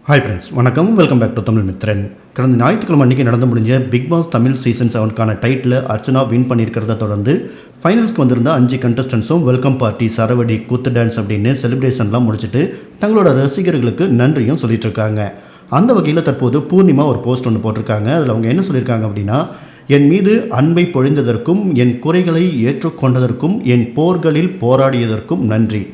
Hi friends, வணக்கம். Welcome back to Tamil Mithran. கடந்த ஞாயிற்றுக்கிழமை அன்றைக்கி நடந்து முடிஞ்ச பிக் பாஸ் தமிழ் சீசன் 7க்கான டைட்டில் அர்ச்சனா வின் பண்ணியிருக்கிறத தொடர்ந்து ஃபைனல்ஸ்க்கு வந்திருந்த 5 கண்டஸ்டன்ஸும் வெல்கம் பார்ட்டி, சரவடி, கூத்து டான்ஸ் அப்படின்னு செலிப்ரேஷன்லாம் முடிச்சுட்டு தங்களோட ரசிகர்களுக்கு நன்றியும் சொல்லிட்டு இருக்காங்க. அந்த வகையில் தற்போது பூர்ணிமா ஒரு போஸ்ட் ஒன்று போட்டிருக்காங்க. அதில் அவங்க என்ன சொல்லியிருக்காங்க அப்படின்னா, என் மீது அன்பை பொழிந்ததற்கும், என் குறைகளை ஏற்றுக்கொண்டதற்கும், என் போர்களில் போராடியதற்கும் நன்றி.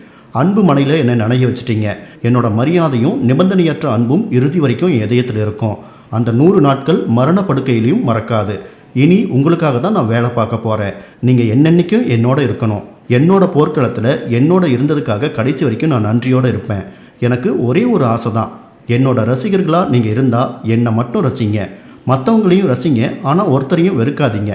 அன்பு மனையில் என்னை நனைய வச்சுட்டீங்க. என்னோட மரியாதையும் நிபந்தனையற்ற அன்பும் இறுதி வரைக்கும் என் இதயத்தில் இருக்கும். அந்த 100 நாட்கள் மரணப்படுக்கையிலையும் மறக்காது. இனி உங்களுக்காக தான் நான் வேலை பார்க்க போகிறேன். நீங்கள் என்னென்னைக்கும் என்னோட இருக்கணும். என்னோட போர்க்களத்தில் என்னோட இருந்ததுக்காக கடைசி வரைக்கும் நான் நன்றியோடு இருப்பேன். எனக்கு ஒரே ஒரு ஆசை தான், என்னோட ரசிகர்களாக நீங்கள் இருந்தால் என்னை மட்டும் ரசிங்க, மற்றவங்களையும் ரசிங்க, ஆனால் ஒருத்தரையும் வெறுக்காதீங்க.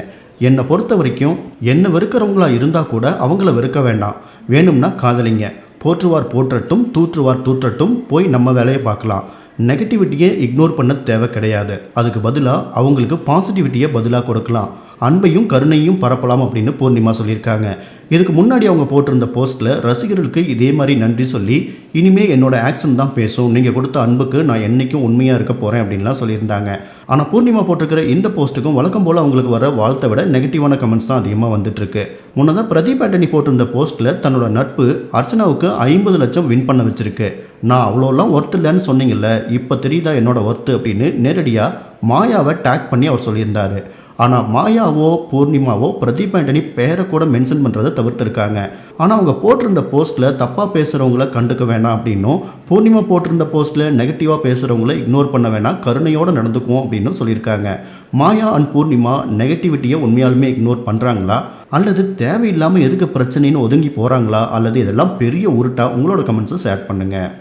என்னை பொறுத்த வரைக்கும் என்னை வெறுக்கிறவங்களா இருந்தால் கூட அவங்கள வெறுக்க வேண்டாம். வேணும்னா காதலிங்க. போற்றுவார் போற்றட்டும், தூற்றுவார் தூற்றட்டும், போய் நம்ம வேலையை பார்க்கலாம். நெகட்டிவிட்டியை இக்னோர் பண்ண தேவை கிடையாது. அதுக்கு பதிலாக அவங்களுக்கு பாசிட்டிவிட்டியை பதிலாக கொடுக்கலாம். அன்பையும் கருணையும் பரப்பலாம் அப்படின்னு பூர்ணிமா சொல்லியிருக்காங்க. இதுக்கு முன்னாடி அவங்க போட்டிருந்த போஸ்ட்டில் ரசிகர்களுக்கு இதே மாதிரி நன்றி சொல்லி, இனிமேல் என்னோட ஆக்ஷன் தான் பேசும், நீங்கள் கொடுத்த அன்புக்கு நான் என்றைக்கும் உண்மையாக இருக்க போகிறேன் அப்படின்லாம் சொல்லியிருந்தாங்க. ஆனால் பூர்ணிமா போட்டிருக்கிற இந்த போஸ்ட்டுக்கும் வழக்கம் போல் அவங்களுக்கு வர வாழ்த்தை விட நெகட்டிவான கமெண்ட்ஸ் தான் அதிகமாக வந்துட்டுருக்கு. முன்னதாக பிரதீப் ஆண்டனி போட்டிருந்த போஸ்ட்டில் தன்னோட நட்பு அர்ச்சனாவுக்கு 50 லட்சம் வின் பண்ண வச்சிருக்கு. நான் அவ்வளோலாம் ஒர்த்து இல்லைன்னு சொன்னீங்கல்ல, இப்போ தெரியுதா என்னோட ஒர்த்து அப்படின்னு நேரடியாக மாயாவை டேக் பண்ணி அவர் சொல்லியிருந்தார். ஆனால் மாயாவோ பூர்ணிமாவோ பிரதீப் ஆண்டனி பேரை கூட மென்ஷன் பண்ணுறதை தவிர்த்துருக்காங்க. ஆனால் அவங்க போட்டிருந்த போஸ்ட்டில் தப்பாக பேசுகிறவங்கள கண்டுக்க வேணாம் அப்படின்னும், பூர்ணிமா போட்டிருந்த போஸ்ட்டில் நெகட்டிவாக பேசுகிறவங்கள இக்னோர் பண்ண வேணாம், கருணையோடு நடந்துக்குவோம் அப்படின்னு சொல்லியிருக்காங்க. மாயா அண்ட் பூர்ணிமா நெகட்டிவிட்டியை உண்மையாலுமே இக்னோர் பண்ணுறாங்களா, அல்லது தேவையில்லாமல் எதுக்கு பிரச்சனைன்னு ஒதுங்கி போகிறாங்களா, அல்லது இதெல்லாம் பெரிய உருட்டா? உங்களோட கமெண்ட்ஸை ஷேர் பண்ணுங்கள்.